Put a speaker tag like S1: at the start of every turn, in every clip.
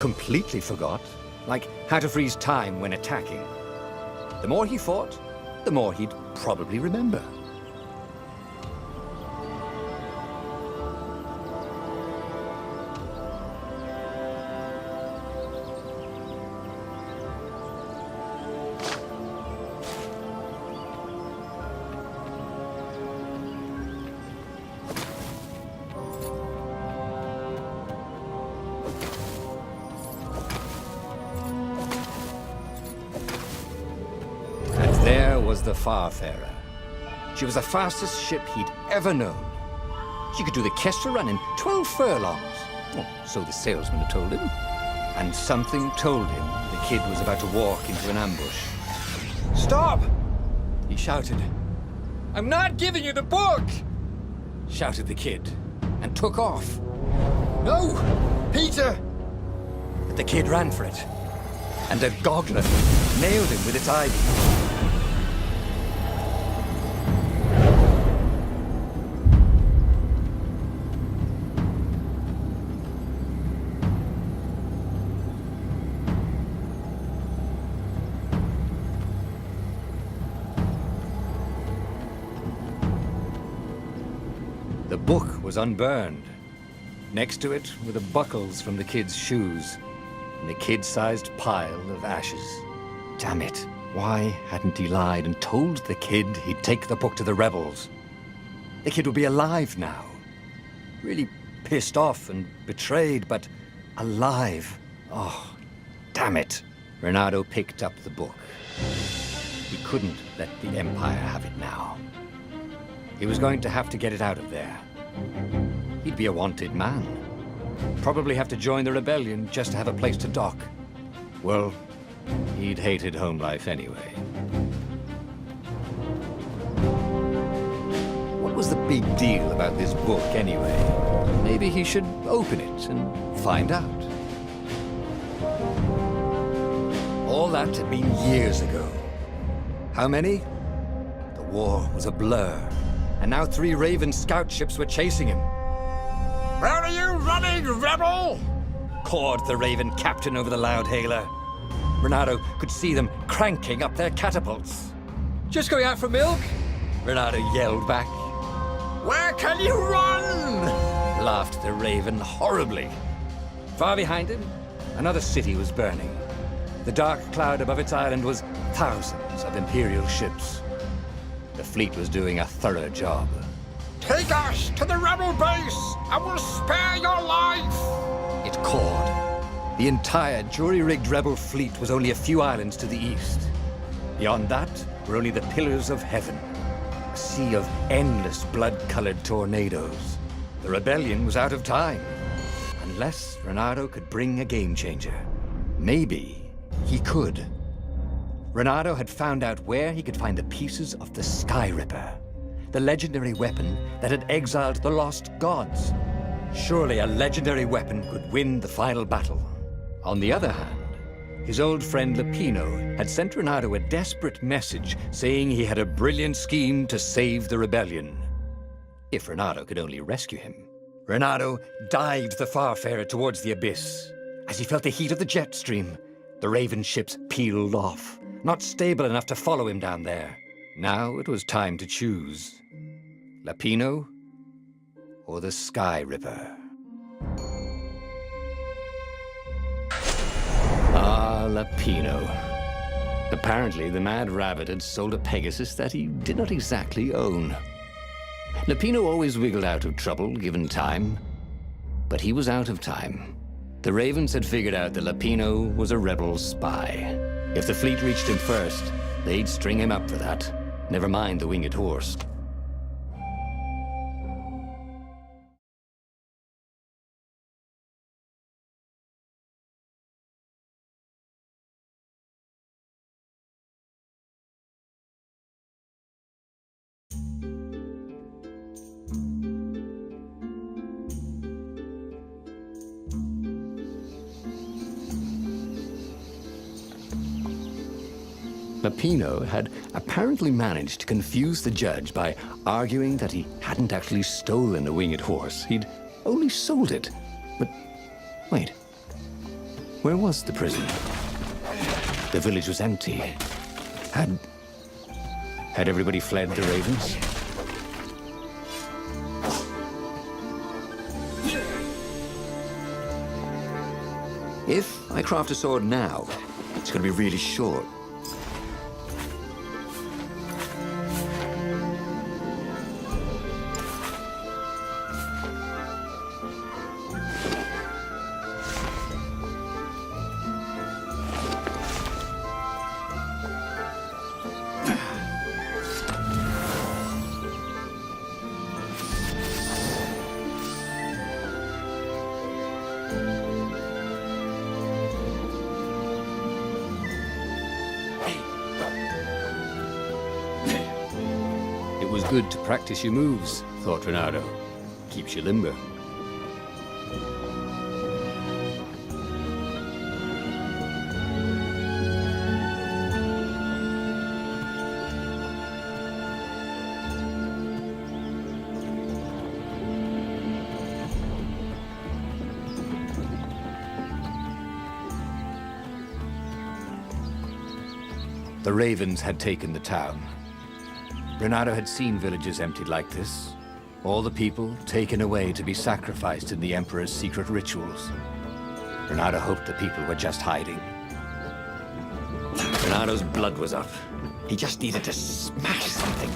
S1: completely forgot, like how to freeze time when attacking. The more he fought, the more he'd probably remember. There was the Farfarer. She was the fastest ship he'd ever known. She could do the Kestrel run in 12 furlongs. Well, so the salesman had told him. And something told him the kid was about to walk into an ambush. "Stop!" he shouted. "I'm not giving you the book!" shouted the kid, and took off. "No! Peter!" But the kid ran for it, and a goglet nailed him with its eye. The book was unburned. Next to it were the buckles from the kid's shoes, and a kid-sized pile of ashes. Damn it, why hadn't he lied and told the kid he'd take the book to the rebels? The kid would be alive now. Really pissed off and betrayed, but alive. Oh, damn it. Reynardo picked up the book. He couldn't let the Empire have it now. He was going to have to get it out of there. He'd be a wanted man. Probably have to join the rebellion just to have a place to dock. Well, he'd hated home life anyway. What was the big deal about this book anyway? Maybe he should open it and find out. All that had been years ago. How many? The war was a blur. And now 3 Raven scout ships were chasing him. "Where are you running, rebel?" cawed the Raven captain over the loud hailer. Reynardo could see them cranking up their catapults. "Just going out for milk?" Reynardo yelled back. "Where can you run?" laughed the Raven horribly. Far behind him, another city was burning. The dark cloud above its island was thousands of Imperial ships. The fleet was doing a thorough job. "Take us to the rebel base, and we'll spare your life!" it cawed. The entire jury-rigged rebel fleet was only a few islands to the east. Beyond that were only the pillars of heaven, a sea of endless blood-colored tornadoes. The rebellion was out of time, unless Reynardo could bring a game-changer. Maybe he could. Reynardo had found out where he could find the pieces of the Sky Ripper, the legendary weapon that had exiled the lost gods. Surely a legendary weapon could win the final battle. On the other hand, his old friend Lapino had sent Reynardo a desperate message saying he had a brilliant scheme to save the rebellion. If Reynardo could only rescue him. Reynardo dived the Farfarer towards the abyss. As he felt the heat of the jet stream, the Raven ships peeled off, not stable enough to follow him down there. Now it was time to choose. Lapino or the Sky Ripper? Ah, Lapino. Apparently, the Mad Rabbit had sold a Pegasus that he did not exactly own. Lapino always wiggled out of trouble, given time. But he was out of time. The Ravens had figured out that Lapino was a rebel spy. If the fleet reached him first, they'd string him up for that. Never mind the winged horse. Lapino had apparently managed to confuse the judge by arguing that he hadn't actually stolen the winged horse. He'd only sold it. But wait, Where was the prison? The village was empty. Had everybody fled the Ravens? If I craft a sword now, it's going to be really short. It was good to practice your moves, thought Renato. Keeps you limber. The Ravens had taken the town. Renato had seen villages emptied like this. All the people taken away to be sacrificed in the Emperor's secret rituals. Renato hoped the people were just hiding. Renato's blood was up. He just needed to smash something.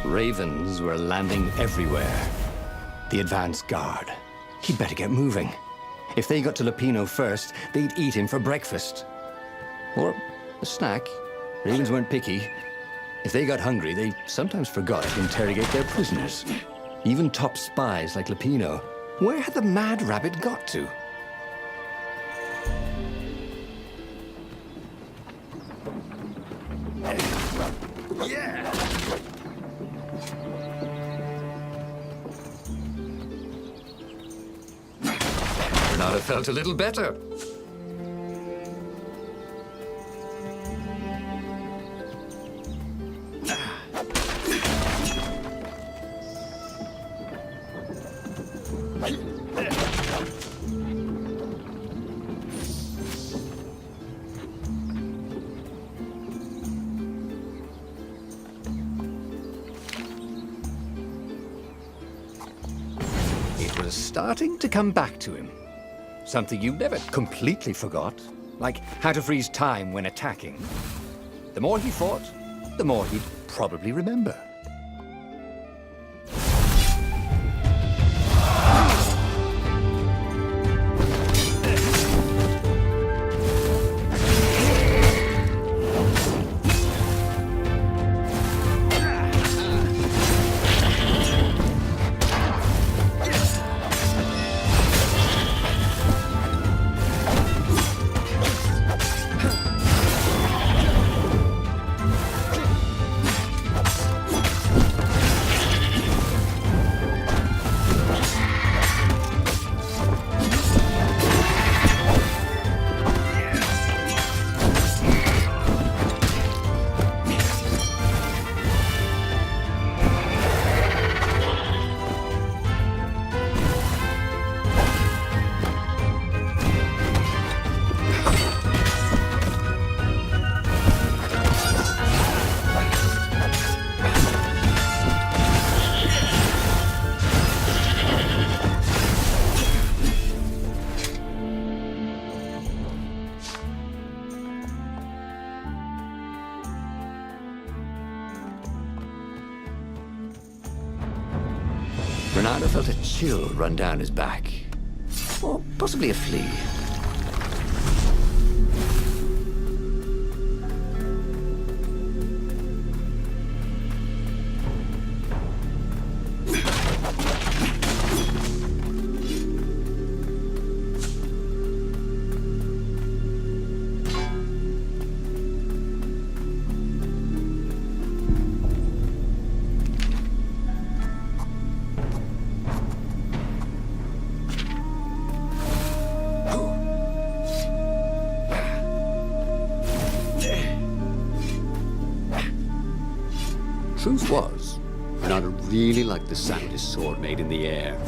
S1: Ravens were landing everywhere. The advance guard. He'd better get moving. If they got to Lupino first, they'd eat him for breakfast. Or a snack. Ravens weren't picky. If they got hungry, they sometimes forgot to interrogate their prisoners. Even top spies like Lupino. Where had the mad rabbit got to? Yeah! Renato felt a little better. It was starting to come back to him. Something you never completely forgot, like how to freeze time when attacking. The more he fought, the more he'd probably remember. Bernardo felt a chill run down his back. Or possibly a flea.
S2: Truth was, Bernardo really liked the sound his sword made in the air.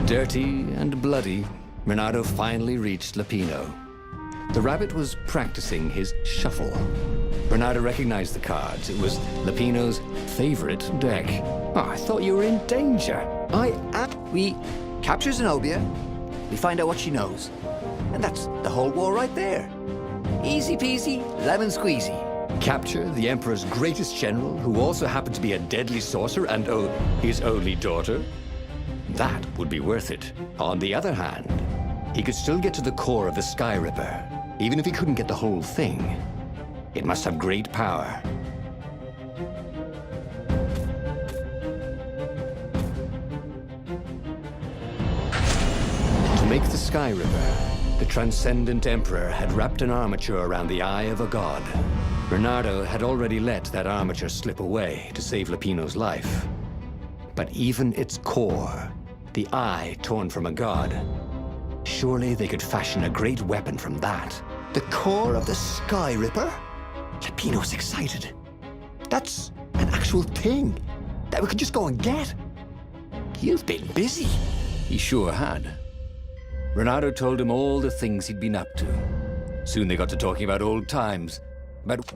S1: Dirty and bloody, Bernardo finally reached Lapino. The rabbit was practicing his shuffle. Bernardo recognized the cards. It was Lapino's favorite deck. Oh, I thought you were in danger.
S3: We capture Zenobia, we find out what she knows, and that's the whole war right there. Easy peasy, lemon squeezy.
S1: Capture the Emperor's greatest general, who also happened to be a deadly sorcerer and his only daughter? That would be worth it. On the other hand, he could still get to the core of the Sky Ripper, even if he couldn't get the whole thing. It must have great power. To make the Sky Ripper, the Transcendent Emperor had wrapped an armature around the eye of a god. Bernardo had already let that armature slip away to save Lapino's life. But even its core, the eye torn from a god, surely they could fashion a great weapon from that.
S3: The core of the Sky Ripper? Lapino's excited. That's an actual thing that we could just go and get. You've been busy.
S1: He sure had. Bernardo told him all the things he'd been up to. Soon they got to talking about old times, about